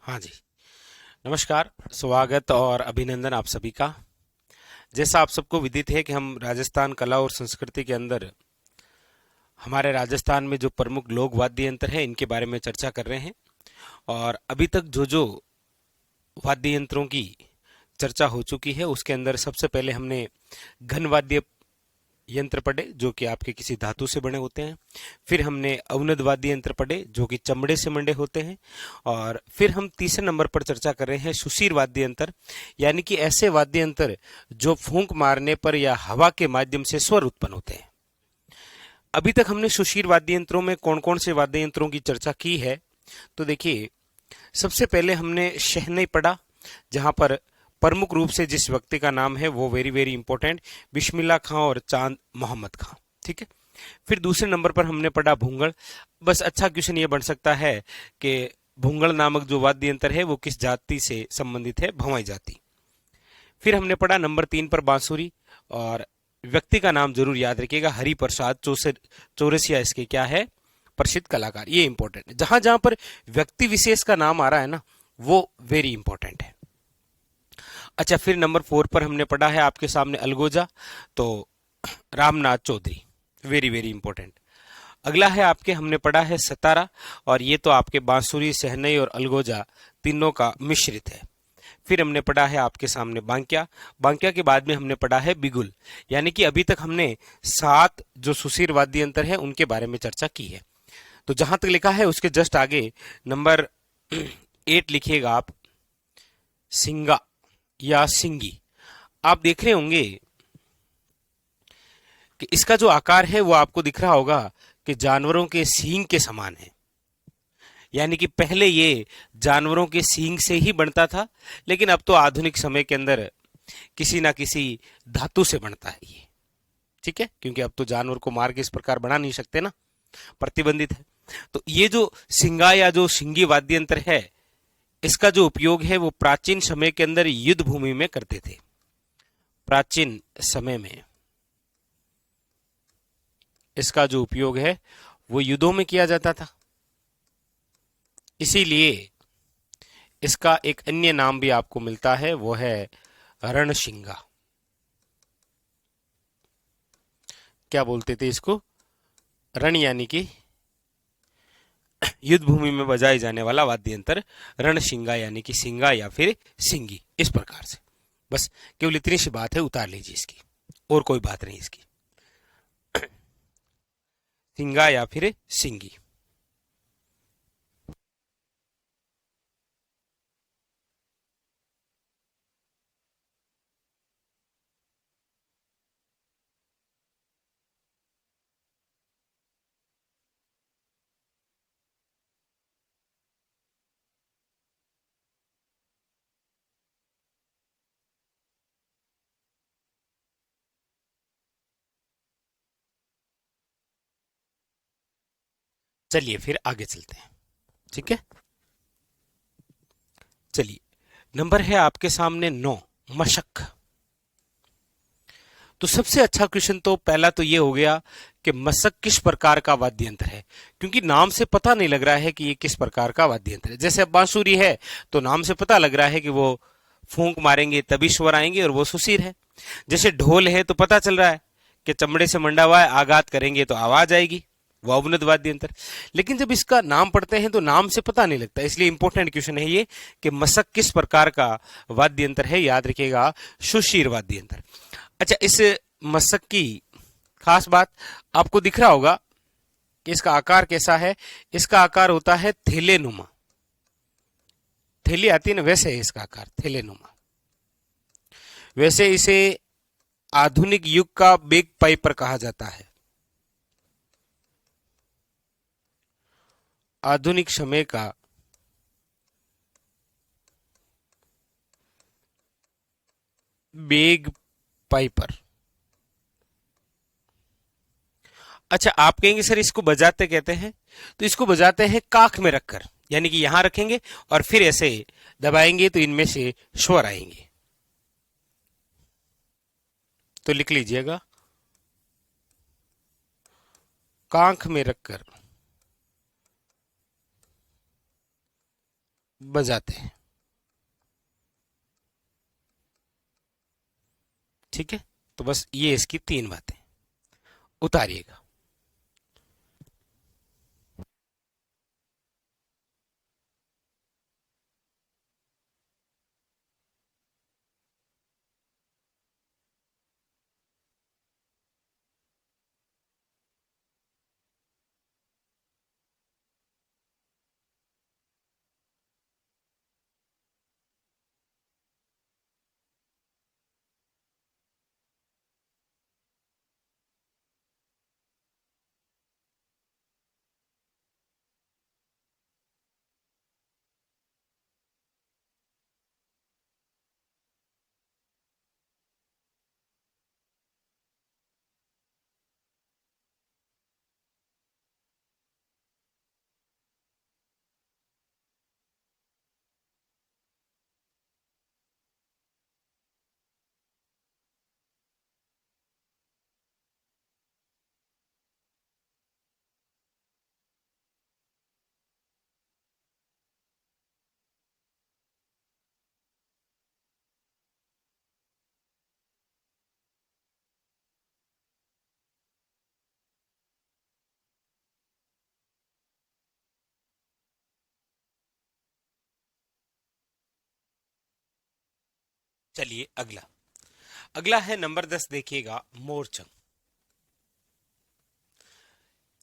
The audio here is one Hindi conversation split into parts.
हाँ जी। नमस्कार, स्वागत और अभिनंदन आप सभी का। जैसा आप सबको विदित है कि हम राजस्थान कला और संस्कृति के अंदर हमारे राजस्थान में जो प्रमुख लोक वाद्य यंत्र है इनके बारे में चर्चा कर रहे हैं। और अभी तक जो जो वाद्य यंत्रों की चर्चा हो चुकी है उसके अंदर सबसे पहले हमने घन वाद्य यंत्र पढ़े जो कि आपके किसी धातु से बने होते हैं। फिर हमने अवनद वाद्य यंत्र पढ़े जो कि चमड़े से बने होते हैं। और फिर हम तीसरे नंबर पर चर्चा कर रहे हैं सुशीर वाद्य यंत्र, यानी कि ऐसे वाद्य यंत्र जो फूंक मारने पर या हवा के माध्यम से स्वर उत्पन्न होते हैं। अभी तक हमने सुशीर वाद्य यंत्रों में कौन कौन से वाद्य यंत्रों की चर्चा की है, तो देखिए, सबसे पहले हमने शहनाई पढ़ा, जहां पर प्रमुख रूप से जिस व्यक्ति का नाम है वो वेरी वेरी इंपॉर्टेंट, बिस्मिल्लाह खां और चांद मोहम्मद खां। ठीक है। फिर दूसरे नंबर पर हमने पढ़ा भूंगड़। बस अच्छा क्वेश्चन ये बन सकता है कि भूंगड़ नामक जो वाद्य यंत्र है वो किस जाति से संबंधित है, भवाई जाति। फिर हमने पढ़ा नंबर 3 पर बांसुरी, और व्यक्ति का नाम जरूर याद रखिएगा, हरिप्रसाद चौरसिया इसके क्या है, प्रसिद्ध कलाकार। ये इंपॉर्टेंट है, जहां जहां पर व्यक्ति विशेष का नाम आ रहा है ना वो वेरी इंपॉर्टेंट है। अच्छा, फिर नंबर 4 पर हमने पढ़ा है आपके सामने अलगोजा, तो Ramnath Chaudhary, very very important. अगला है आपके, हमने पढ़ा है सतारा, और ये तो आपके बांसुरी, शहनाई और अलगोजा तीनों का मिश्रित है। फिर हमने पढ़ा है आपके सामने बांक्या। बांक्या के बाद में हमने पढ़ा है बिगुल। यानी कि अभी तक हमने 7 जो सुशीर वाद्य यंत्र है उनके बारे में चर्चा की है। तो जहां तक लिखा है उसके जस्ट आगे नंबर 8 लिखिएगा आप, सिंगा या सिंगी। आप देख रहे होंगे कि इसका जो आकार है वो आपको दिख रहा होगा कि जानवरों के सींग के समान है। यानी कि पहले ये जानवरों के सींग से ही बनता था, लेकिन अब तो आधुनिक समय के अंदर किसी ना किसी धातु से बनता है ये। ठीक है, क्योंकि अब तो जानवर को मार के इस प्रकार बना नहीं सकते ना, प्रतिबंधित है। तो ये जो सिंगा या जो सिंगी वाद्य यंत्र है, इसका जो उपयोग है वो प्राचीन समय के अंदर युद्ध भूमि में करते थे। प्राचीन समय में इसका जो उपयोग है वो युद्धों में किया जाता था। इसीलिए इसका एक अन्य नाम भी आपको मिलता है, वो है रणशिंगा। क्या बोलते थे इसको? रण यानी कि युद्ध भूमि में बजाए जाने वाला वाद्य यंत्र रणशिंगा, यानी कि सिंगा या फिर सिंगी, इस प्रकार से। बस केवल इतनी सी बात है, उतार लीजिए इसकी, और कोई बात नहीं इसकी। सिंगा या फिर सिंगी। चलिए फिर आगे चलते हैं। ठीक है, चलिए। नंबर है आपके सामने 9, मशक। तो सबसे अच्छा क्वेश्चन तो पहला तो ये हो गया कि मशक किस प्रकार का वाद्य यंत्र है, क्योंकि नाम से पता नहीं लग रहा है कि ये किस प्रकार का वाद्य यंत्र है। जैसे अब बांसुरी है तो नाम से पता लग रहा है कि वो फूंक मारेंगे तभी स्वर आएंगे और वो सुशीर है। जैसे ढोल है तो पता चल रहा है कि चमड़े से मंडा हुआ है, आघात करेंगे तो आवाज आएगी, वो अवनद वाद्य यंत्र। लेकिन जब इसका नाम पढ़ते हैं तो नाम से पता नहीं लगता, इसलिए इंपॉर्टेंट क्वेश्चन है ये कि मशक किस प्रकार का वाद्य यंत्र है। याद रखिएगा, सुशीर वाद्य यंत्र। अच्छा, इस मशक की खास बात आपको दिख रहा होगा कि इसका आकार कैसा है। इसका आकार होता है थैलेनुमा। थैली आती है ना, वैसे है इसका आकार, थैलेनुमा। वैसे इसे आधुनिक युग का बेग पाइपर कहा जाता है। आधुनिक समय का बेग पाइपर। अच्छा, आप कहेंगे सर इसको बजाते कहते हैं, तो इसको बजाते हैं काख में रखकर, यानी कि यहां रखेंगे और फिर ऐसे दबाएंगे तो इनमें से स्वर आएंगे। तो लिख लीजिएगा, कांख में रखकर बजाते हैं। ठीक है, तो बस ये इसकी तीन बातें, उतारिएगा। चलिए अगला, अगला है नंबर 10, देखिएगा मोरचंग।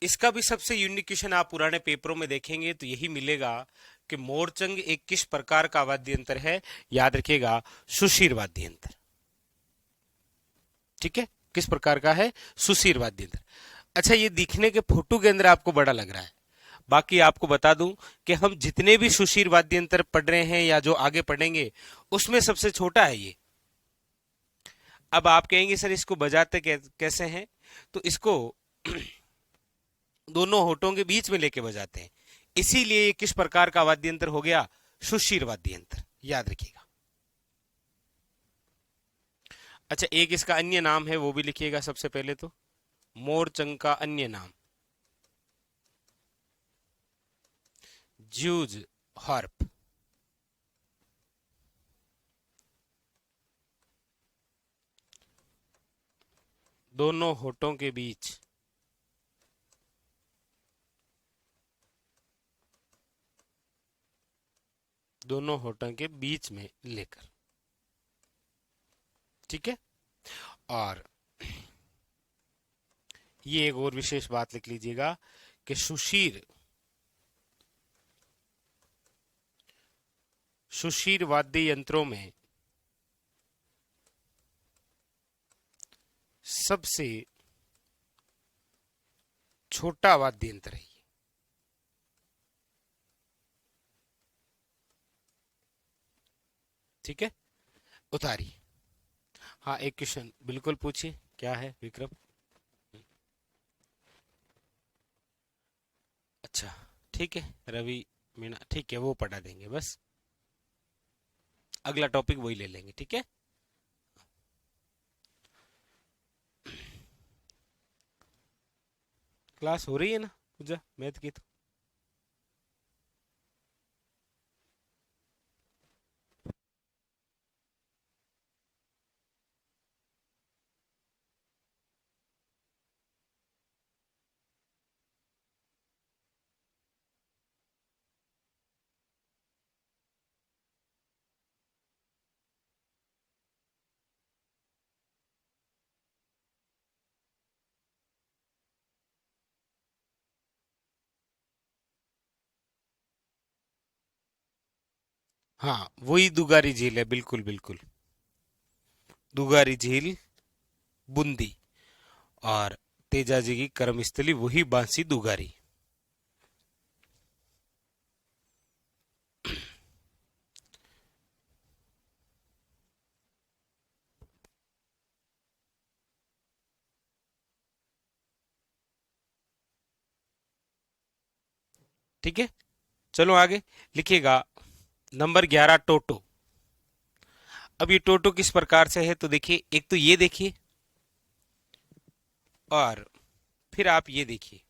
इसका भी सबसे यूनिक क्वेश्चन आप पुराने पेपरों में देखेंगे तो यही मिलेगा कि मोरचंग एक किस प्रकार का वाद्य यंत्र है। याद रखिएगा, सुशीर वाद्य यंत्र। ठीक है, किस प्रकार का है, सुशीर वाद्य यंत्र। अच्छा, ये दिखने के फोटो के अंदर आपको बड़ा लग रहा है, बाकी आपको बता दूं कि हम जितने भी सुशीर वाद्य यंत्र पढ़ रहे हैं या जो आगे पढ़ेंगे उसमें सबसे छोटा है ये। अब आप कहेंगे सर इसको बजाते कैसे हैं, तो इसको दोनों होठों के बीच में लेके बजाते हैं, इसीलिए ये किस प्रकार का वाद्य यंत्र हो गया, सुशीर वाद्य यंत्र। याद रखिएगा। अच्छा, एक इसका अन्य नाम है वो भी लिखिएगा सबसे पहले तो, मोरचंग का अन्य नाम ज्यूज हार्प। दोनों होठों के बीच, दोनों होठों के बीच में लेकर। ठीक है, और ये एक और विशेष बात लिख लीजिएगा कि सुशीर, सुशीर वाद्य यंत्रों में सबसे छोटा वाद्य यंत्र है ये। ठीक है, उतारिए। हाँ, एक क्वेश्चन बिल्कुल पूछिए, क्या है विक्रम। अच्छा, ठीक है रवि मीना, ठीक है वो पढ़ा देंगे, बस अगला टॉपिक वही ले लेंगे। ठीक है, क्लास हो रही है ना पूजा मैथ की तो। हाँ, वही दुगारी झील है, बिल्कुल बिल्कुल, दुगारी झील, बूंदी, और तेजा जी की कर्मस्थली वही बांसी दुगारी। ठीक है, चलो आगे लिखिएगा। नंबर 11 टोटो। अब ये टोटो किस प्रकार से है, तो देखिए, एक तो ये देखिए, और फिर आप ये देखिए,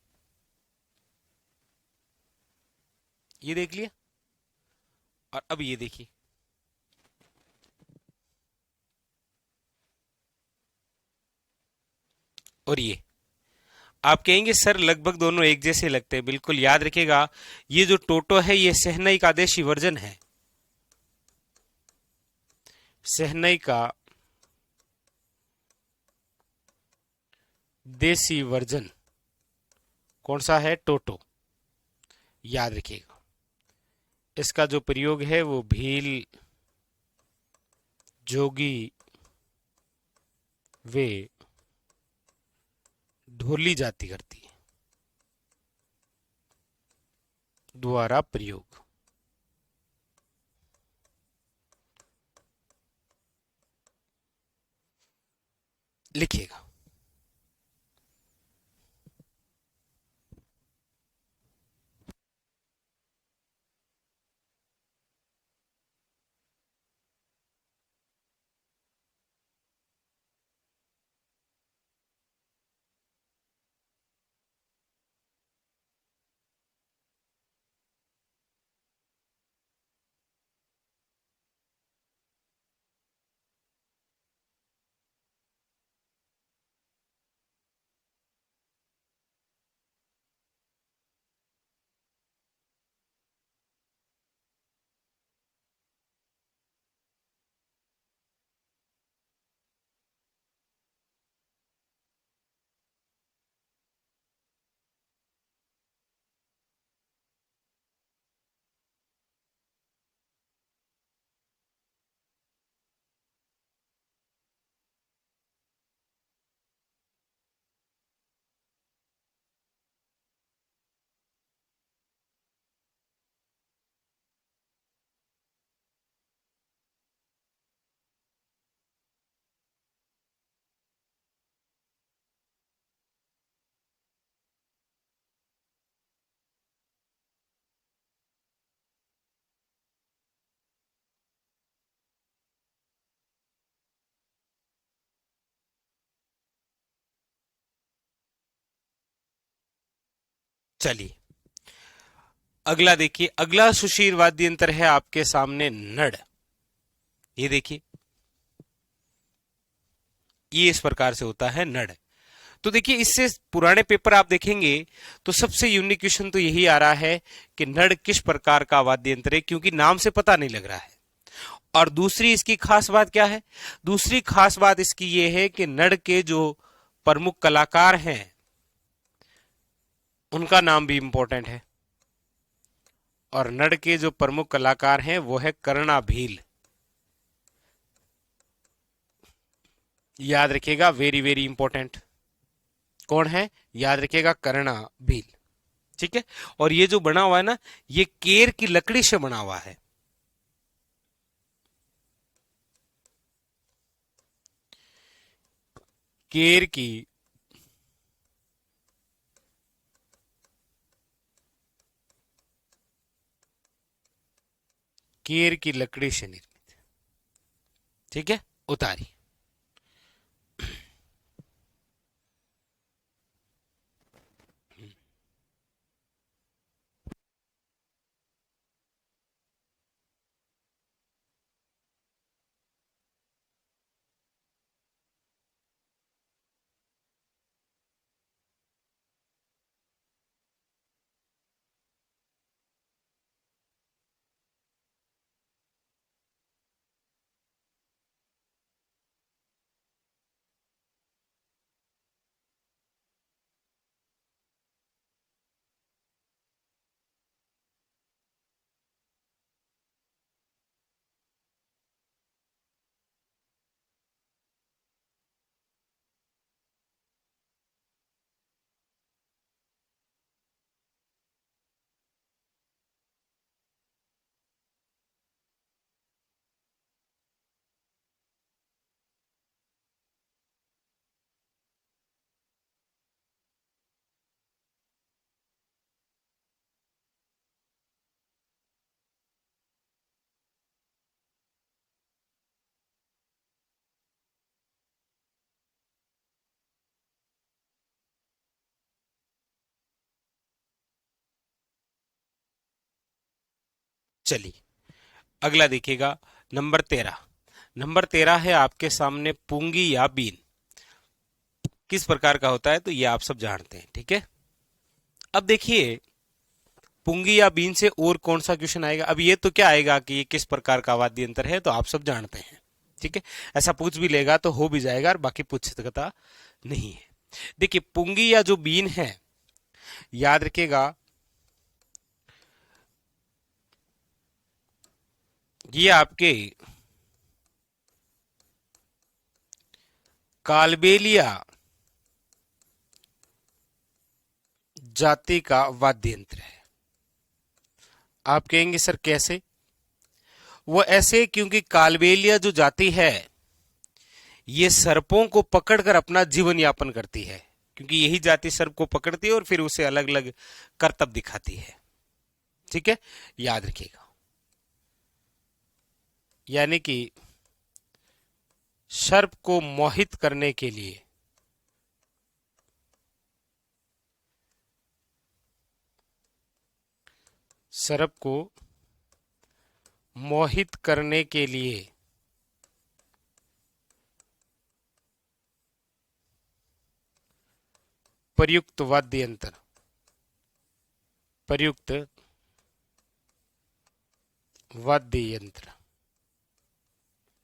ये देख लिया। और अब ये देखिए, और ये आप कहेंगे सर लगभग दोनों एक जैसे लगते हैं। बिल्कुल याद रखिएगा, ये जो टोटो है ये सहनई का देशी वर्जन है। सहनई का देसी वर्जन कौन सा है? टोटो। याद रखिएगा, इसका जो प्रयोग है वो भील, जोगी, वे, ढोली जाति करती है द्वारा प्रयोग। लिखिएगा। चलिए अगला देखिए, अगला सुशीर वाद्य यंत्र है आपके सामने नड़। ये देखिए, ये इस प्रकार से होता है नड़। तो देखिए, इससे पुराने पेपर आप देखेंगे तो सबसे यूनिक क्वेश्चन तो यही आ रहा है कि नड़ किस प्रकार का वाद्य यंत्र है, क्योंकि नाम से पता नहीं लग रहा है। और दूसरी इसकी खास बात क्या है? दूसरी खास बात इसकी ये है कि नड़ के जो प्रमुख कलाकार हैं उनका नाम भी इंपॉर्टेंट है। और नड़ के जो प्रमुख कलाकार हैं वो है कर्णा भील। याद रखिएगा, वेरी वेरी इंपॉर्टेंट। कौन है? याद रखिएगा, कर्णा भील। ठीक है। और ये जो बना हुआ है ना, ये केर की लकड़ी से बना हुआ है। केर की केर की लकड़ी से निर्मित। ठीक है, उतारी। चलिए अगला देखिएगा, नंबर 13। नंबर 13 है आपके सामने पुंगी या बीन। किस प्रकार का होता है तो ये आप सब जानते हैं, ठीक है। अब देखिए, पुंगी या बीन से और कौन सा क्वेश्चन आएगा। अब ये तो क्या आएगा कि ये किस प्रकार का वाद्य यंत्र है, तो आप सब जानते हैं, ठीक है। ऐसा पूछ भी लेगा तो हो भी जाएगा, और बाकी पूछ सकता नहीं है। देखिए, पुंगी या जो बीन है, याद रखिएगा, ये आपके कालबेलिया जाति का वाद्य यंत्र है। आप कहेंगे सर कैसे। वो ऐसे क्योंकि कालबेलिया जो जाति है, ये सर्पों को पकड़कर अपना जीवन यापन करती है, क्योंकि यही जाति सर्प को पकड़ती है और फिर उसे अलग अलग करतब दिखाती है, ठीक है। याद रखिएगा, यानी कि सर्प को मोहित करने के लिए सर्प को मोहित करने के लिए प्रयुक्त वाद्य यंत्र, प्रयुक्त वाद्य यंत्र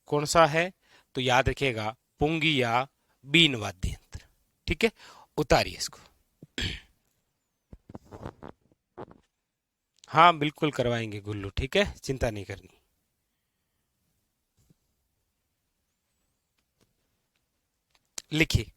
कौन सा है, तो याद रखिएगा पुंगी या बीन वाद्य यंत्र, ठीक है। उतारिए इसको। हाँ बिल्कुल करवाएंगे गुल्लू, ठीक है, चिंता नहीं करनी। लिखिए।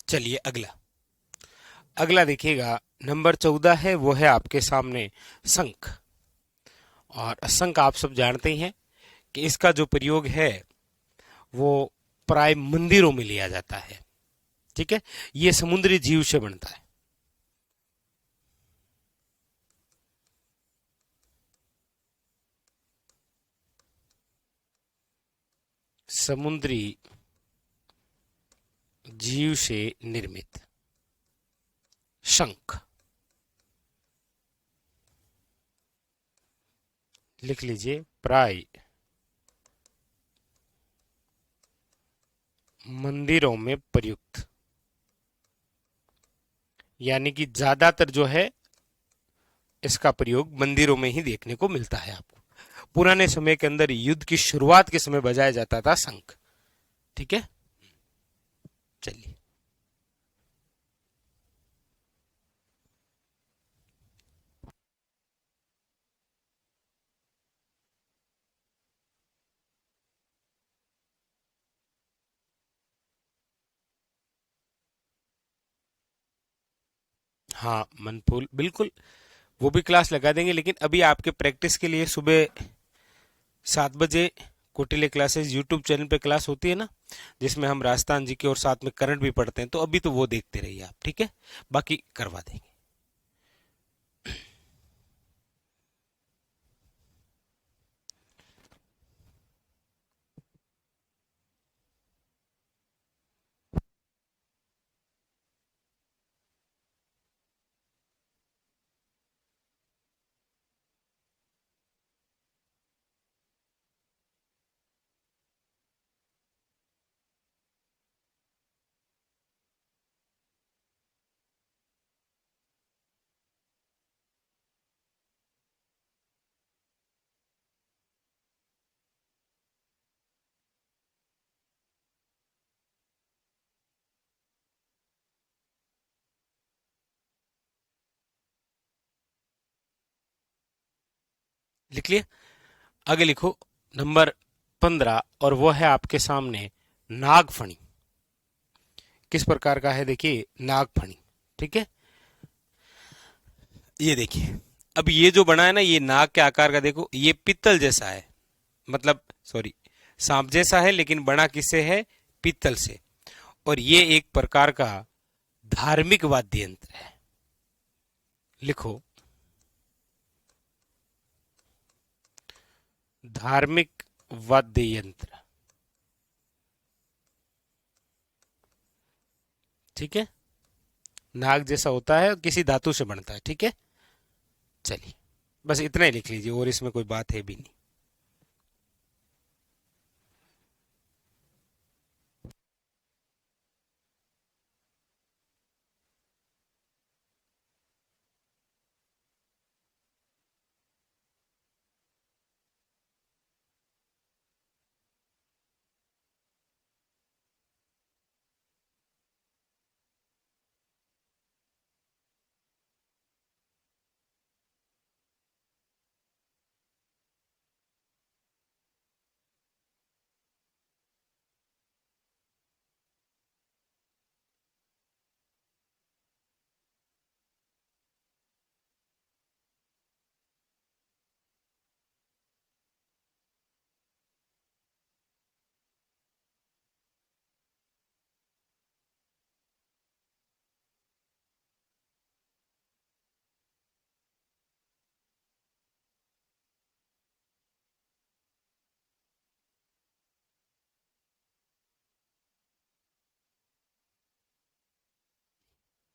चलिए अगला। अगला देखिएगा, नंबर 14 है, वो है आपके सामने शंख। और शंख आप सब जानते ही हैं कि इसका जो प्रयोग है वो प्राय मंदिरों में लिया जाता है, ठीक है। ये समुद्री जीव से बनता है। समुद्री जीव से निर्मित शंख, लिख लीजिए, प्राय मंदिरों में प्रयुक्त, यानी कि ज्यादातर जो है इसका प्रयोग मंदिरों में ही देखने को मिलता है आपको। पुराने समय के अंदर युद्ध की शुरुआत के समय बजाया जाता था शंख, ठीक है। चलिए। हाँ मनफूल, बिल्कुल, वो भी क्लास लगा देंगे, लेकिन अभी आपके प्रैक्टिस के लिए सुबह 7 बजे कोटिले क्लासेस यूट्यूब चैनल पे क्लास होती है ना, जिसमें हम राजस्थान जी के और साथ में करंट भी पढ़ते हैं, तो अभी तो वो देखते रहिए आप, ठीक है। बाकी करवा देंगे। लिख लिए। आगे लिखो नंबर 15, और वो है आपके सामने नागफणी। किस प्रकार का है देखिए, नागफणी। ठीक है, ये देखिए, अब ये जो बना है ना, ये नाग के आकार का, देखो ये पित्तल जैसा है, मतलब सॉरी, सांप जैसा है, लेकिन बना किससे है, पित्तल से। और ये एक प्रकार का धार्मिक वाद्य यंत्र है। लिखो धार्मिक वाद्य यंत्र। ठीक है, नाग जैसा होता है, किसी धातु से बनता है। ठीक है, चलिए बस इतना ही लिख लीजिए, और इसमें कोई बात है भी नहीं।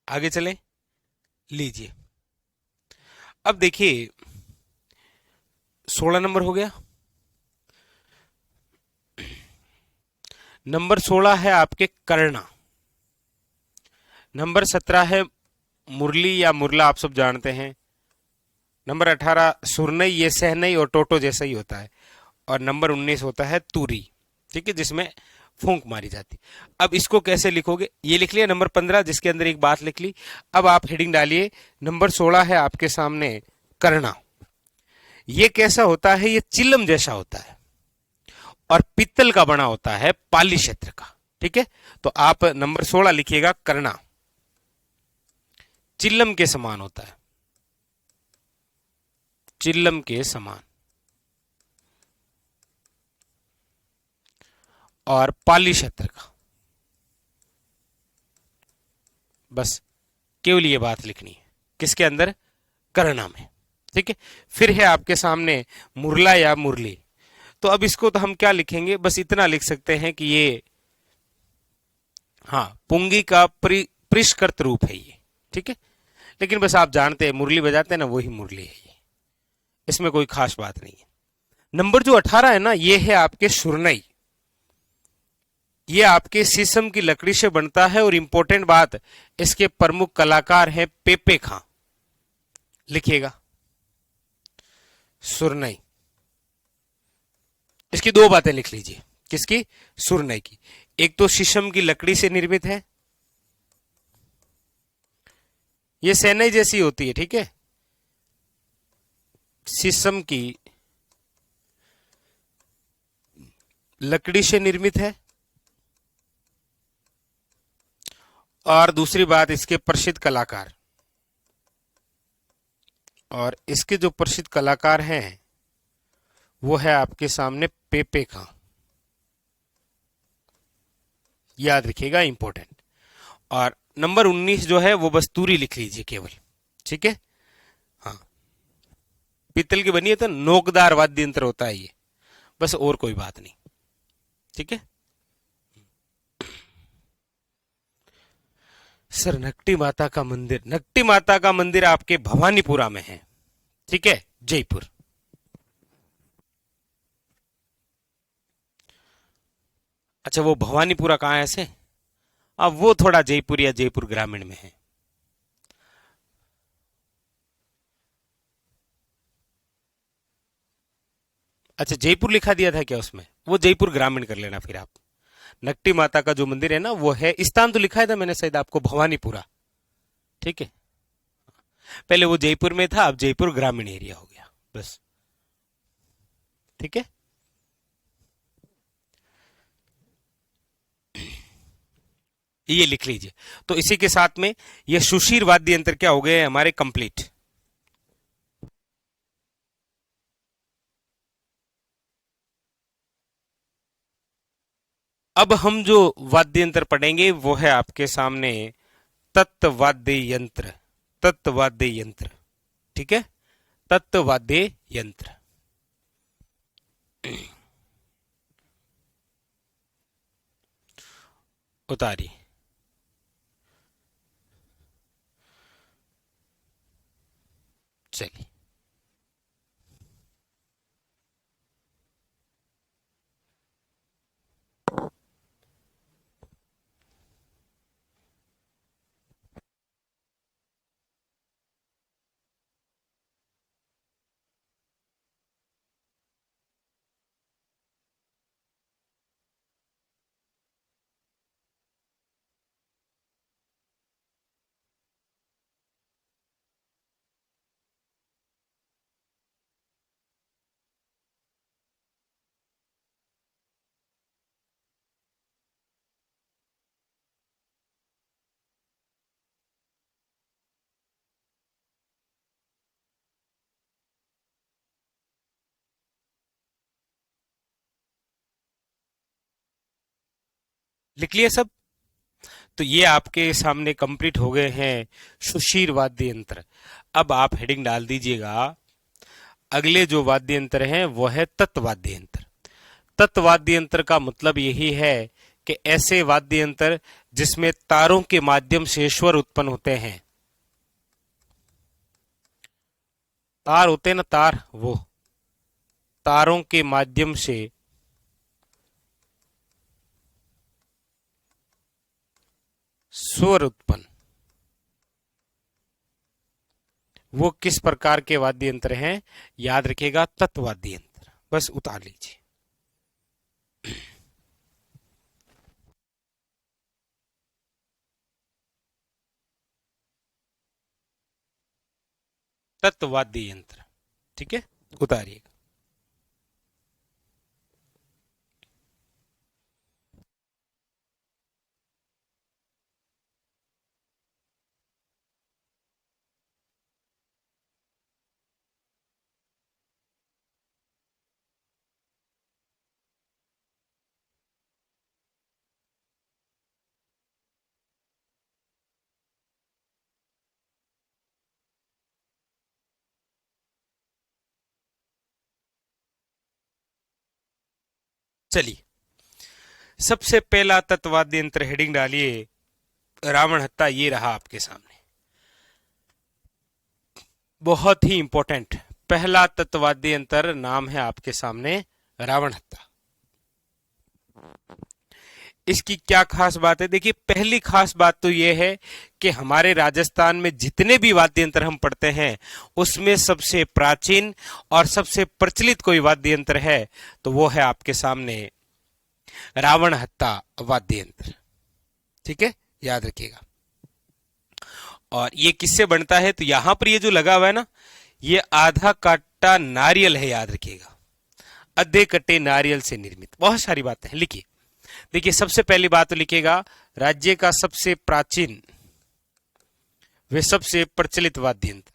आगे चले, लीजिए। अब देखिए 16 नंबर हो गया। नंबर 16 है आपके कर्णा। नंबर 17 है मुरली या मुरला, आप सब जानते हैं। नंबर 18 सुरनई, ये सहनई और टोटो जैसा ही होता है। और नंबर 19 होता है तूरी। ठीक है, जिसमें फूंक मारी जाती। अब इसको कैसे लिखोगे, ये लिख लिया नंबर 15, जिसके अंदर एक बात लिख ली। अब आप हेडिंग डालिए, नंबर 16 है आपके सामने कर्णा। ये कैसा होता है, ये चिलम जैसा होता है और पित्तल का बना होता है, पाली क्षेत्र का। ठीक है, तो आप नंबर 16 लिखिएगा कर्णा, चिल्लम के समान होता है, चिल्लम के समान, और पाली क्षेत्र का। बस केवल ये बात लिखनी है, किसके अंदर, कर्णा में। ठीक है, फिर है आपके सामने मुरला या मुरली। तो अब इसको तो हम क्या लिखेंगे, बस इतना लिख सकते हैं कि ये, हाँ, पुंगी का परिष्कृत रूप है ये। ठीक है, लेकिन बस आप जानते हैं मुरली बजाते हैं ना, वही मुरली है ये, इसमें कोई खास बात नहीं है। नंबर जो 18 है ना, ये है आपके सुरनई। ये आपके शीशम की लकड़ी से बनता है, और इंपॉर्टेंट बात, इसके प्रमुख कलाकार हैं पेपे खां। लिखिएगा सुरनई। इसकी दो बातें लिख लीजिए, किसकी, सुरनई की। एक तो शीशम की लकड़ी से निर्मित है, ये सैनई जैसी होती है। ठीक है, शीशम की लकड़ी से निर्मित है। और दूसरी बात, इसके प्रसिद्ध कलाकार, और इसके जो प्रसिद्ध कलाकार हैं वो है आपके सामने पेपे खां। याद रखिएगा, इंपॉर्टेंट। और नंबर 19 जो है वो बस तूरी लिख लीजिए केवल। ठीक है, हाँ, पीतल की बनी है तो नोकदार वाद्य यंत्र होता है ये, बस, और कोई बात नहीं। ठीक है सर, नकटी माता का मंदिर, नकटी माता का मंदिर आपके भवानीपुरा में है। ठीक है, जयपुर। अच्छा, वो भवानीपुरा कहाँ है ऐसे, अब वो थोड़ा जयपुर या जयपुर ग्रामीण में है। अच्छा, जयपुर लिखा दिया था क्या उसमें, वो जयपुर ग्रामीण कर लेना फिर आप। नकटी माता का जो मंदिर है ना, वो है, स्थान तो लिखा है था मैंने शायद आपको, भवानीपुरा। ठीक है, पहले वो जयपुर में था, अब जयपुर ग्रामीण एरिया हो गया, बस। ठीक है। ये लिख लीजिए। तो इसी के साथ में ये सुशीर वाद्य यंत्र क्या हो गए हमारे कंप्लीट। अब हम जो वाद्य यंत्र पढ़ेंगे वो है आपके सामने तत्वाद्य यंत्र। तत्वाद्य यंत्र, ठीक है, तत्वाद्य यंत्र। उतारिए। चलिए, लिख लिया सब। तो ये आपके सामने कंप्लीट हो गए हैं सुशीर वाद्य यंत्र। अब आप हेडिंग डाल दीजिएगा, अगले जो वाद्य यंत्र हैं वो है तत्वाद्य यंत्र। तत्वाद्य यंत्र का मतलब यही है कि ऐसे वाद्य यंत्र जिसमें तारों के माध्यम से स्वर उत्पन्न होते हैं। तार होते हैं ना, तार, वो तारों के माध्यम से स्वर उत्पन्न, वो किस प्रकार के वाद्य यंत्र हैं, याद रखिएगा, तत्वाद्य यंत्र। बस उतार लीजिए। तत्वाद्य यंत्र, ठीक है, उतारिएगा। चलिए, सबसे पहला तत्वाद्य यंत्र हेडिंग डालिए, रावण हत्ता। ये रहा आपके सामने, बहुत ही इंपॉर्टेंट पहला तत्वाद्य यंत्र नाम है आपके सामने रावण हत्ता। इसकी क्या खास बात है? देखिए, पहली खास बात तो यह है कि हमारे राजस्थान में जितने भी वाद्य यंत्र हम पढ़ते हैं उसमें सबसे प्राचीन और सबसे प्रचलित कोई वाद्य यंत्र है तो वो है आपके सामने रावण हत्ता वाद्य यंत्र। ठीक है, याद रखिएगा। और ये किससे बनता है? तो यहां पर ये जो लगा हुआ है ना, ये आधा काटा नारियल है, याद रखिएगा, आधे कटे नारियल से निर्मित। बहुत सारी बातें हैं, लिखिए। देखिए, सबसे पहली बात तो लिखिएगा, राज्य का सबसे प्राचीन वे सबसे प्रचलित वाद्य यंत्र।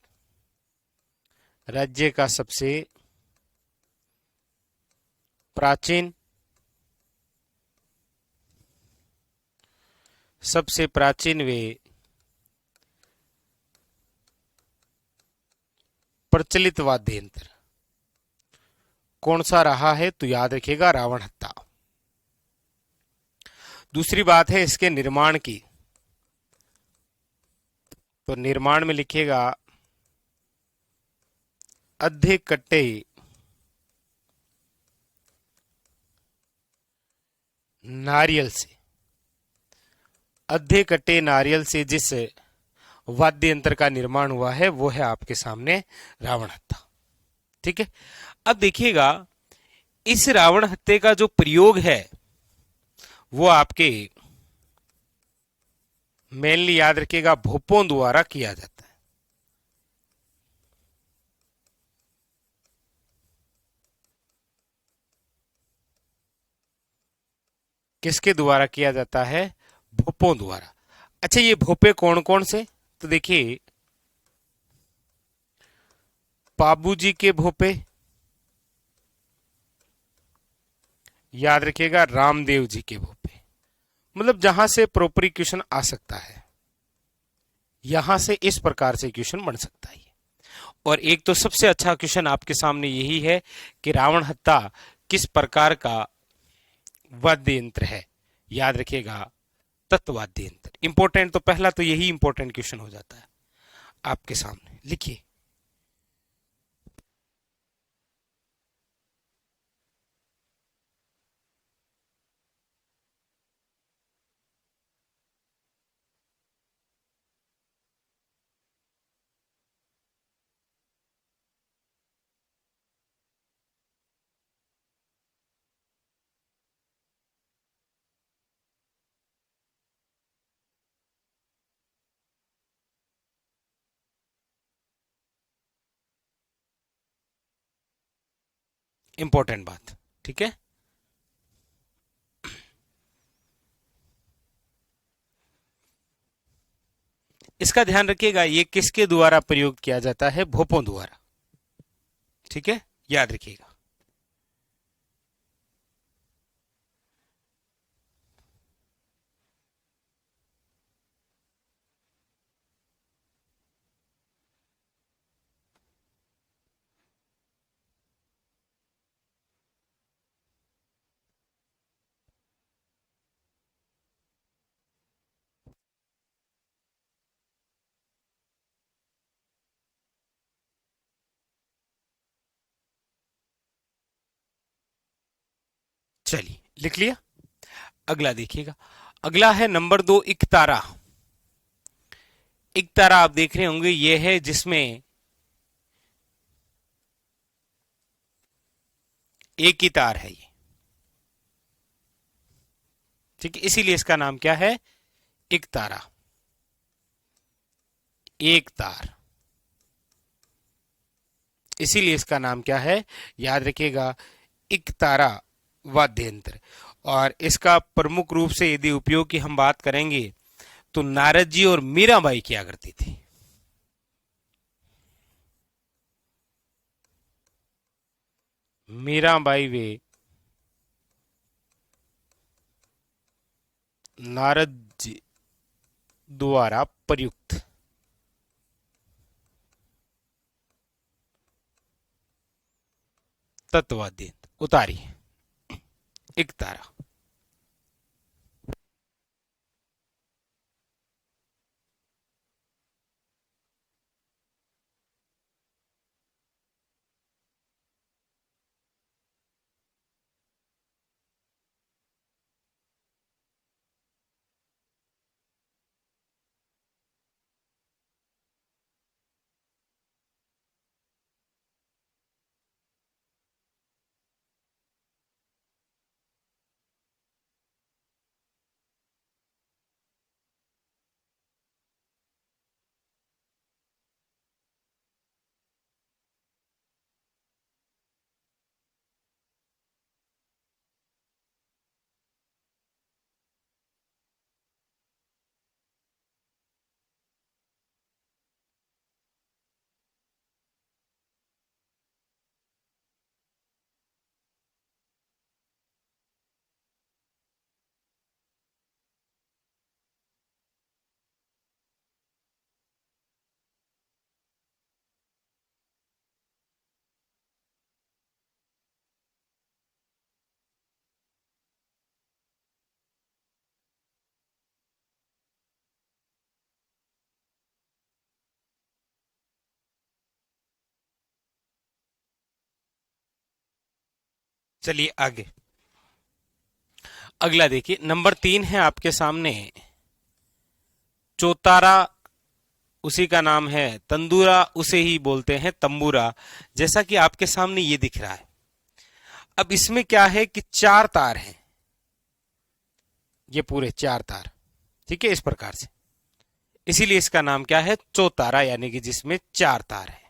राज्य का सबसे प्राचीन, सबसे प्राचीन वे प्रचलित वाद्य यंत्र कौन सा रहा है? तो याद रखिएगा, रावण हत्ता। दूसरी बात है इसके निर्माण की, तो निर्माण में लिखिएगा आधे कट्टे नारियल से। आधे कट्टे नारियल से जिस वाद्य यंत्र का निर्माण हुआ है वो है आपके सामने रावण हत्था। ठीक है, अब देखिएगा, इस रावण हत्थे का जो प्रयोग है वो आपके मेनली, याद रखिएगा, भोपों द्वारा किया जाता है। किसके द्वारा किया जाता है? भोपों द्वारा। अच्छा, ये भोपे कौन कौन से? तो देखिए, बाबूजी के भोपे, याद रखिएगा रामदेव जी के भोपे, मतलब जहां से प्रॉपर क्वेश्चन आ सकता है, यहां से इस प्रकार से क्वेश्चन बन सकता है। और एक तो सबसे अच्छा क्वेश्चन आपके सामने यही है कि रावण हत्ता किस प्रकार का वाद्य यंत्र है? याद रखिएगा, तत्वाद्य यंत्र। इंपॉर्टेंट तो पहला तो यही इंपॉर्टेंट क्वेश्चन हो जाता है आपके सामने। लिखिए, इंपॉर्टेंट बात, ठीक है। इसका ध्यान रखिएगा, ये किसके द्वारा प्रयोग किया जाता है? भोपों द्वारा, ठीक है, याद रखिएगा। चलिए, लिख लिया। अगला देखिएगा, अगला है नंबर 2, इकतारा। इकतारा आप देख रहे होंगे, यह है जिसमें एक ही तार है ये, ठीक है, इसीलिए इसका नाम क्या है? इकतारा, एक तार, इसीलिए इसका नाम क्या है? याद रखिएगा, इकतारा वाद्य यंत्र। और इसका प्रमुख रूप से यदि उपयोग की हम बात करेंगे तो नारद जी और मीराबाई किया करती थी। मीराबाई वे नारद जी द्वारा प्रयुक्त तत्वाद्य उतारी एक तारा। चलिए आगे, अगला देखिए, नंबर 3 है आपके सामने चौतारा, उसी का नाम है तंदूरा, उसे ही बोलते हैं तंबूरा, जैसा कि आपके सामने ये दिख रहा है। अब इसमें क्या है कि 4 तार हैं, ये पूरे 4 तार, ठीक है, इस प्रकार से, इसीलिए इसका नाम क्या है? चौतारा, यानी कि जिसमें 4 तार है,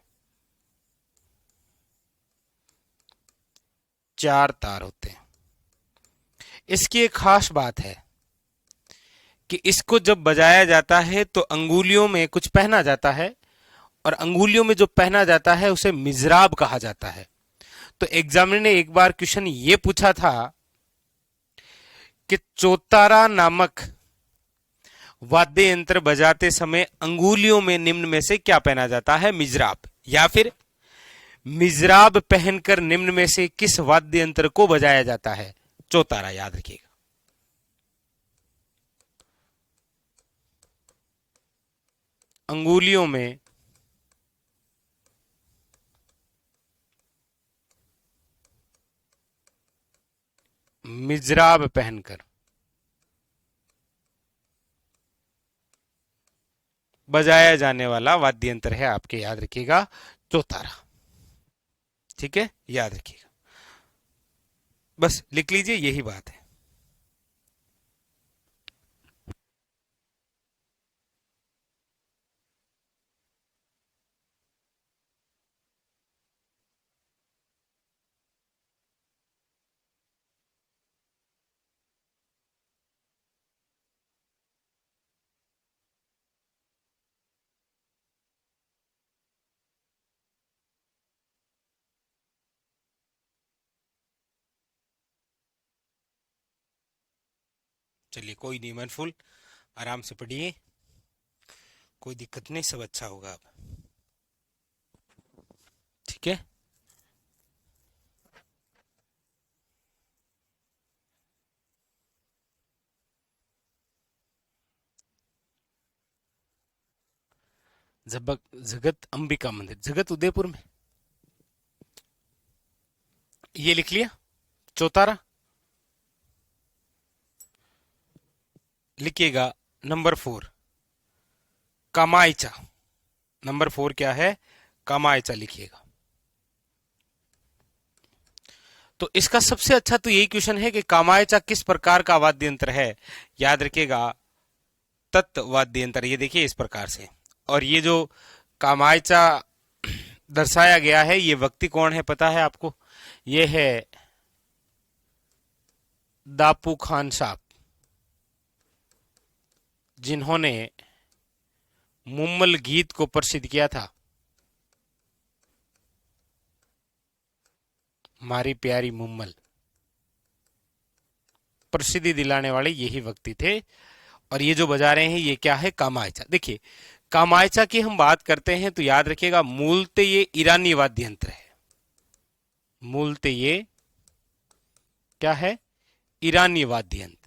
4 तार होते हैं। इसकी एक खास बात है कि इसको जब बजाया जाता है तो अंगुलियों में कुछ पहना जाता है, और अंगुलियों में जो पहना जाता है उसे मिजराब कहा जाता है। तो एग्जामिनर ने एक बार क्वेश्चन ये पूछा था कि चौतारा नामक वाद्य यंत्र बजाते समय अंगुलियों में निम्न में से क्या पहना जाता है, मिजराब, या फिर मिजराब पहनकर निम्न में से किस वाद्य यंत्र को बजाया जाता है, चौतारा, याद रखिएगा। अंगुलियों में मिजराब पहनकर बजाया जाने वाला वाद्य यंत्र है आपके, याद रखिएगा, चौतारा। ठीक है, याद रखिएगा, बस लिख लीजिए, यही बात है। चलिए, कोई नहीं, मनफुल, आराम से पढ़िए, कोई दिक्कत नहीं, सब अच्छा होगा अब। ठीक है, जगत अंबिका मंदिर, जगत उदयपुर में, ये लिख लिया, चौतारा। लिखिएगा नंबर 4, कामायचा। नंबर 4 क्या है, कामायचा लिखिएगा। तो इसका सबसे अच्छा तो यही क्वेश्चन है कि कामायचा किस प्रकार का वाद्य यंत्र है, याद रखिएगा, तत्व वाद्य यंत्र। ये देखिए इस प्रकार से, और ये जो कामायचा दर्शाया गया है, ये व्यक्ति कौन है पता है आपको, ये है दापू खान साहब, जिन्होंने मुम्मल गीत को प्रसिद्ध किया था। मारी प्यारी मुम्मल प्रसिद्धि दिलाने वाले यही व्यक्ति थे। और ये जो बजा रहे हैं ये क्या है, कामायचा। देखिए, कामायचा की हम बात करते हैं तो याद रखिएगा, मूलतः ये ईरानी वाद्य यंत्र है। मूलतः ये क्या है, ईरानी वाद्य यंत्र।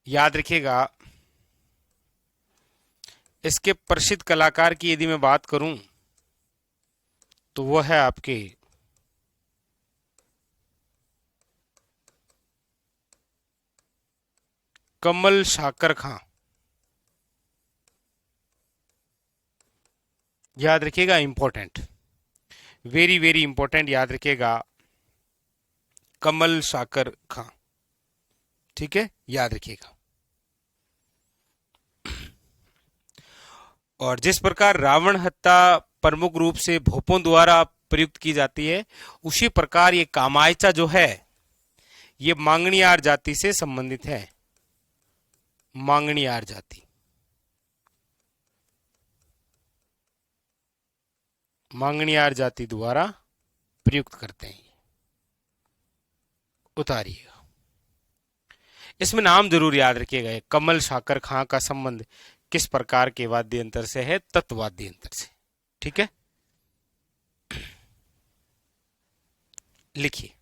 याद रखिएगा, इसके प्रसिद्ध कलाकार की यदि मैं बात करूं तो वो है आपके कमल शाकर खां। याद रखिएगा, इंपॉर्टेंट, वेरी वेरी इंपॉर्टेंट, याद रखिएगा, कमल शाकर खां। ठीक है, याद रखिएगा। और जिस प्रकार रावण हत्या प्रमुख रूप से भोपों द्वारा प्रयुक्त की जाती है, उसी प्रकार ये कामायचा जो है ये मांगणियार जाति से संबंधित है। मांगणियार जाति, मांगणियार जाति द्वारा प्रयुक्त करते हैं। उतारिएगा, इसमें नाम जरूर याद रखिएगा, कमल शाकर खां का संबंध किस प्रकार के वाद्य यंत्र से है, तत्वाद्य यंत्र से। ठीक है, लिखिए।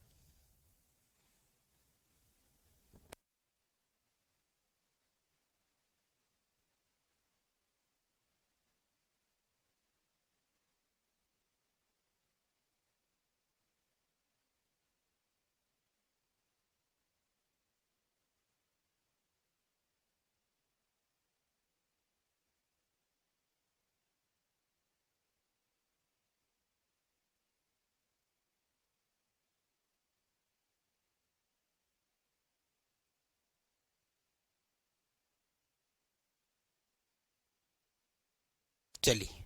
चलिए,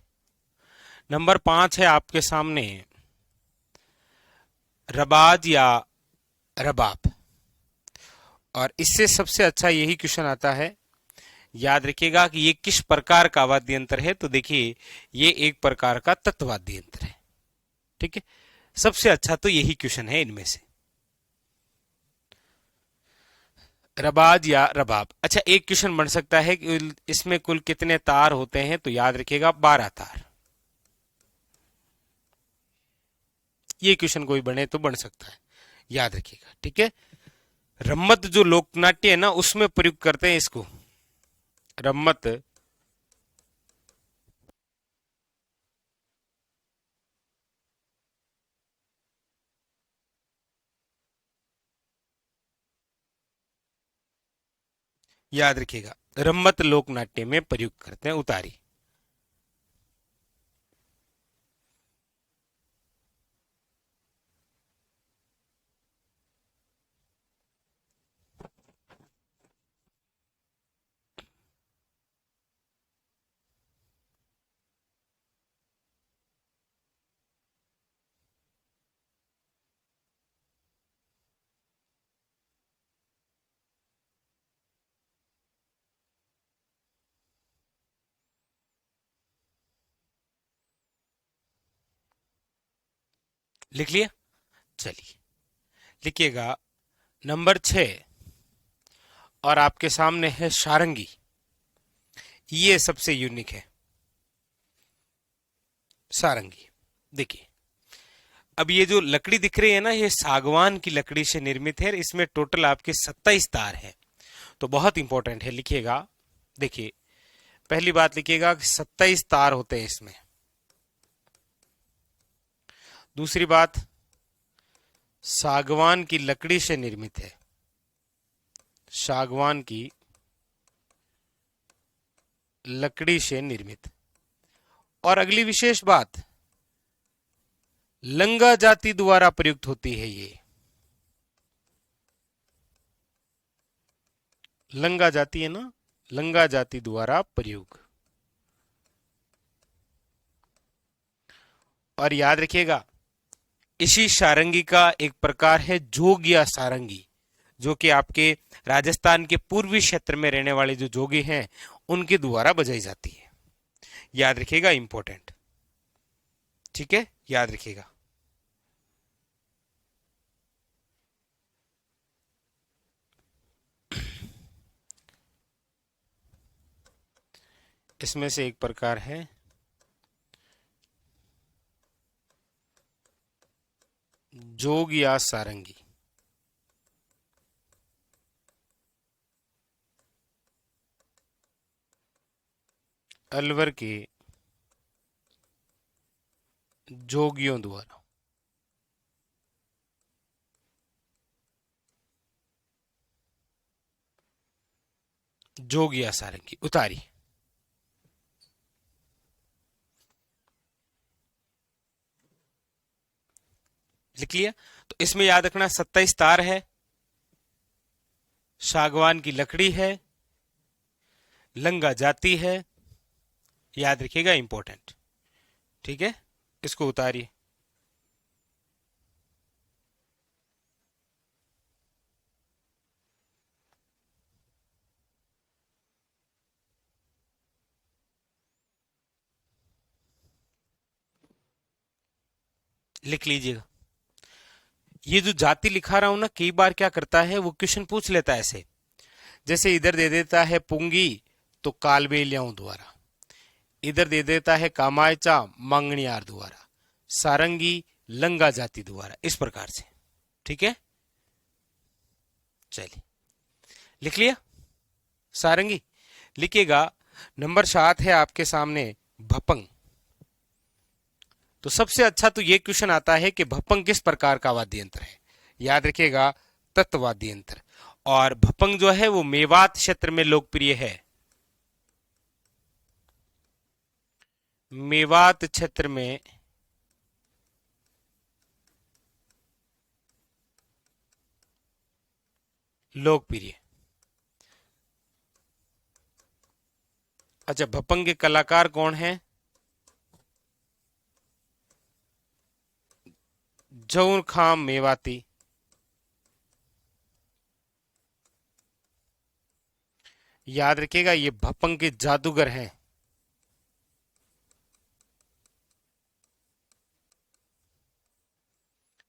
नंबर 5 है आपके सामने रबाज या रबाब। और इससे सबसे अच्छा यही क्वेश्चन आता है, याद रखिएगा कि ये किस प्रकार का वाद्य यंत्र है। तो देखिए ये एक प्रकार का तत्वाद्य यंत्र है। ठीक है, सबसे अच्छा तो यही क्वेश्चन है इनमें से, रबाज या रबाब। अच्छा, एक क्वेश्चन बन सकता है कि इसमें कुल कितने तार होते हैं। तो याद रखिएगा 12 तार। ये क्वेश्चन कोई बने तो बन सकता है, याद रखिएगा। ठीक है, रम्मत जो लोकनाट्य है ना उसमें प्रयुक्त करते हैं इसको, रम्मत याद रखिएगा, रम्मत लोकनाट्य में प्रयुक्त करते हैं उतारी। लिख लिया, चलिए लिखिएगा नंबर 6। और आपके सामने है सारंगी। ये सबसे यूनिक है सारंगी। देखिए अब ये जो लकड़ी दिख रही है ना, ये सागवान की लकड़ी से निर्मित है। इसमें टोटल आपके 27 तार है। तो बहुत इंपॉर्टेंट है, लिखिएगा। देखिए पहली बात लिखिएगा कि 27 तार होते हैं इसमें। दूसरी बात, सागवान की लकड़ी से निर्मित है, सागवान की लकड़ी से निर्मित। और अगली विशेष बात, लंगा जाति द्वारा प्रयुक्त होती है। ये लंगा जाति है ना, लंगा जाति द्वारा प्रयोग। और याद रखिएगा इसी सारंगी का एक प्रकार है जोगिया सारंगी, जो कि आपके राजस्थान के पूर्वी क्षेत्र में रहने वाले जो जोगी हैं उनके द्वारा बजाई जाती है। याद रखिएगा, इंपॉर्टेंट। ठीक है, याद रखिएगा। इसमें से एक प्रकार है जोग या सारंगी। अलवर के जोगियों द्वारा जोग या सारंगी उतारी। लिख लिया। तो इसमें याद रखना 27 तार है, सागवान की लकड़ी है, लंगा जाती है। याद रखिएगा, इंपॉर्टेंट। ठीक है, इसको उतारिए। लिख लीजिएगा। ये जो जाति लिखा रहा हूं ना, कई बार क्या करता है वो क्वेश्चन पूछ लेता है ऐसे, जैसे इधर दे देता है पुंगी तो कालबेलियाओं द्वारा, इधर दे देता है कामायचा मंगनियार द्वारा, सारंगी लंगा जाति द्वारा, इस प्रकार से। ठीक है, चलिए लिख लिया सारंगी। लिखिएगा नंबर 7 है आपके सामने भपंग। तो सबसे अच्छा तो ये क्वेश्चन आता है कि भपंग किस प्रकार का वाद्य यंत्र है। याद रखिएगा, तत्वाद्य यंत्र। और भपंग जो है वो मेवात क्षेत्र में लोकप्रिय है, मेवात क्षेत्र में लोकप्रिय। अच्छा, भपंग के कलाकार कौन है? जौन खाम मेवाती। याद रखिएगा ये भपंग के जादूगर हैं।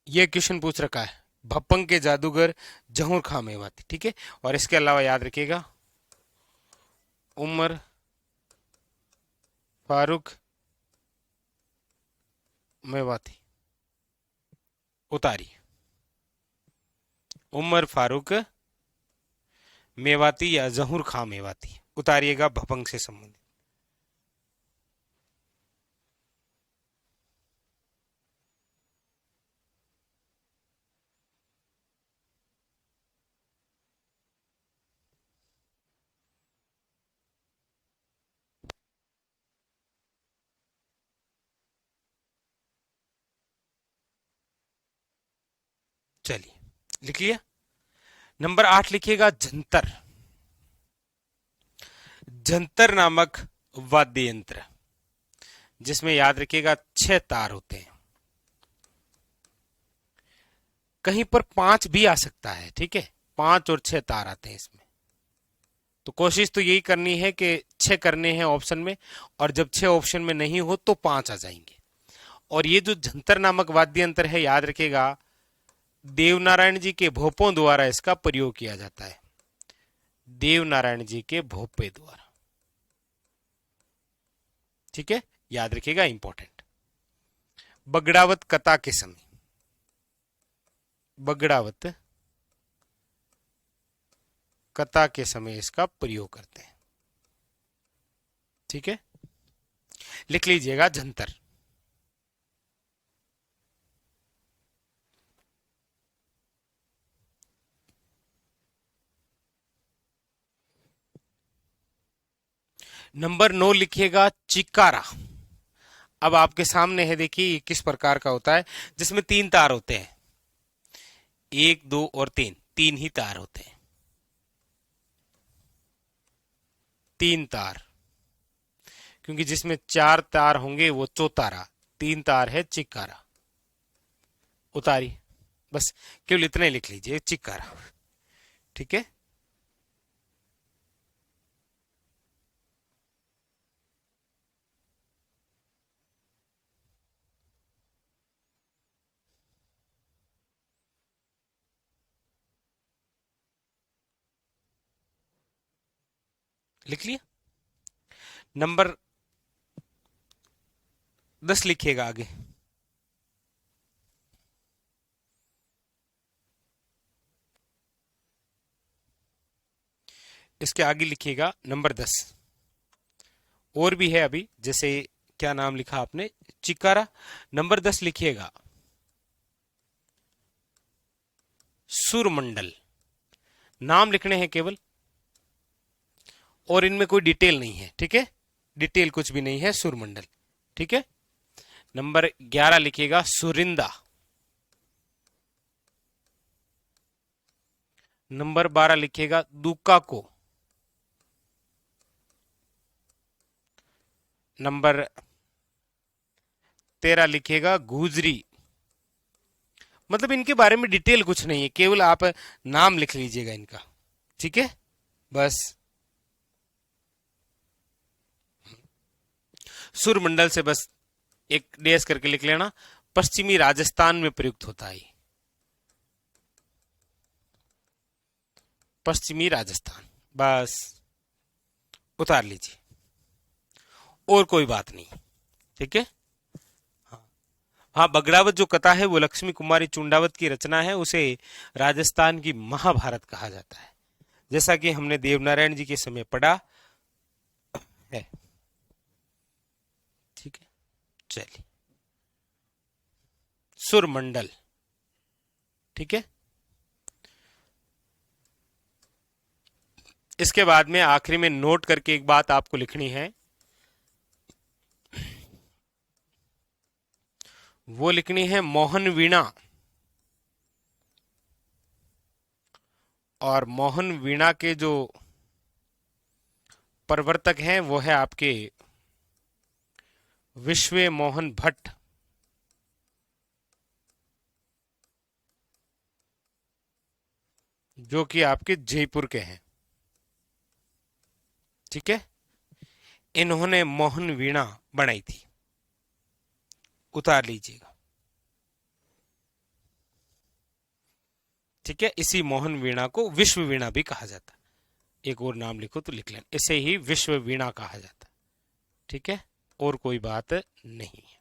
ये क्वेश्चन पूछ रखा है, भपंग के जादूगर जहूर खां मेवाती। ठीक है, और इसके अलावा याद रखिएगा उमर फारूक मेवाती। उतारी उमर फारूक मेवाती या जहूर खां मेवाती, उतारिएगा भपंग से संबंधित। चलिए लिख लिया। नंबर 8 लिखिएगा जंतर। जंतर नामक वाद्य यंत्र जिसमें याद रखिएगा 6 तार होते हैं, कहीं पर 5 भी आ सकता है। ठीक है, 5 और 6 तार आते हैं इसमें। तो कोशिश तो यही करनी है कि 6 करने हैं ऑप्शन में, और जब 6 ऑप्शन में नहीं हो तो 5 आ जाएंगे। और ये जो जंतर नामक वाद्य यंत्र है, याद रखिएगा देवनारायण जी के भोपों द्वारा इसका प्रयोग किया जाता है। देवनारायण जी के भोपे द्वारा। ठीक है, याद रखिएगा इंपॉर्टेंट। बगड़ावत कथा के समय, बगड़ावत कथा के समय इसका प्रयोग करते हैं। ठीक है, लिख लीजिएगा जंतर। नंबर 9 लिखिएगा चिकारा। अब आपके सामने है, देखिए ये किस प्रकार का होता है, जिसमें 3 तार होते हैं, 1 2 और 3, 3 ही तार होते हैं। 3 तार, क्योंकि जिसमें 4 तार होंगे वो चौतारा, 3 तार है चिकारा। उतारी, बस केवल इतना ही लिख लीजिए चिकारा। ठीक है, लिख लिया। नंबर 10 लिखिएगा आगे। इसके आगे लिखिएगा नंबर 10। और भी है अभी, जैसे क्या नाम लिखा आपने, चिकारा। नंबर 10 लिखिएगा सुरमंडल। नाम लिखने हैं केवल, और इनमें कोई डिटेल नहीं है। ठीक है, डिटेल कुछ भी नहीं है, सुरमंडल। ठीक है, नंबर 11 लिखिएगा सुरिंदा। नंबर 12 लिखिएगा दुका को। नंबर 13 लिखिएगा गुजरी। मतलब इनके बारे में डिटेल कुछ नहीं है, केवल आप नाम लिख लीजिएगा इनका। ठीक है, बस सुरमंडल से बस एक डैश करके लिख लेना। पश्चिमी राजस्थान में प्रयुक्त होता है, पश्चिमी राजस्थान, बस उतार लीजिए, और कोई बात नहीं। ठीक है, हाँ, बगड़ावत जो कथा है वो लक्ष्मी कुमारी चुंडावत की रचना है, उसे राजस्थान की महाभारत कहा जाता है, जैसा कि हमने देवनारायण जी के समय पढ़ा है। ठीक है, चलिए सुरमंडल। ठीक है, इसके बाद में आखिरी में नोट करके एक बात आपको लिखनी है, वो लिखनी है मोहन वीणा। और मोहन वीणा के जो प्रवर्तक हैं वो है आपके विश्व मोहन भट्ट। जो कि आपके जयपुर के हैं। ठीक है। इन्होंने मोहन वीणा बनाई थी। उतार लीजिएगा। ठीक है। इसी मोहन वीणा को विश्व वीणा भी कहा जाता है। एक और नाम लिखो तो लिख लेना, इसे ही विश्व वीणा कहा जाता है। ठीक है। और कोई बात नहीं है।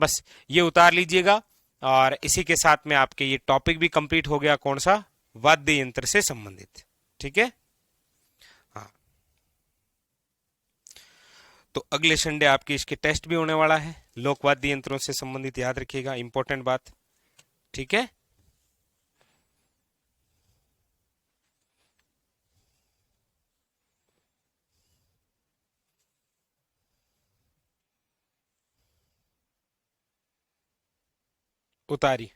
बस ये उतार लीजिएगा। और इसी के साथ में आपके ये टॉपिक भी कंप्लीट हो गया। कौन सा? वाद्य यंत्र से संबंधित। ठीक है। हाँ। तो अगले संडे आपकी इसके टेस्ट भी होने वाला है, लोकवाद्य यंत्रों से संबंधित, याद रखिएगा, इंपॉर्टेंट बात। ठीक है। उतारी।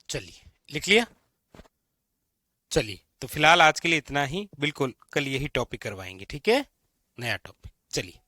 चलिए, लिख लिया। चलिए, तो फिलहाल आज के लिए इतना ही। बिल्कुल कल यही टॉपिक करवाएंगे। ठीक है। नया टॉपिक। चलिए।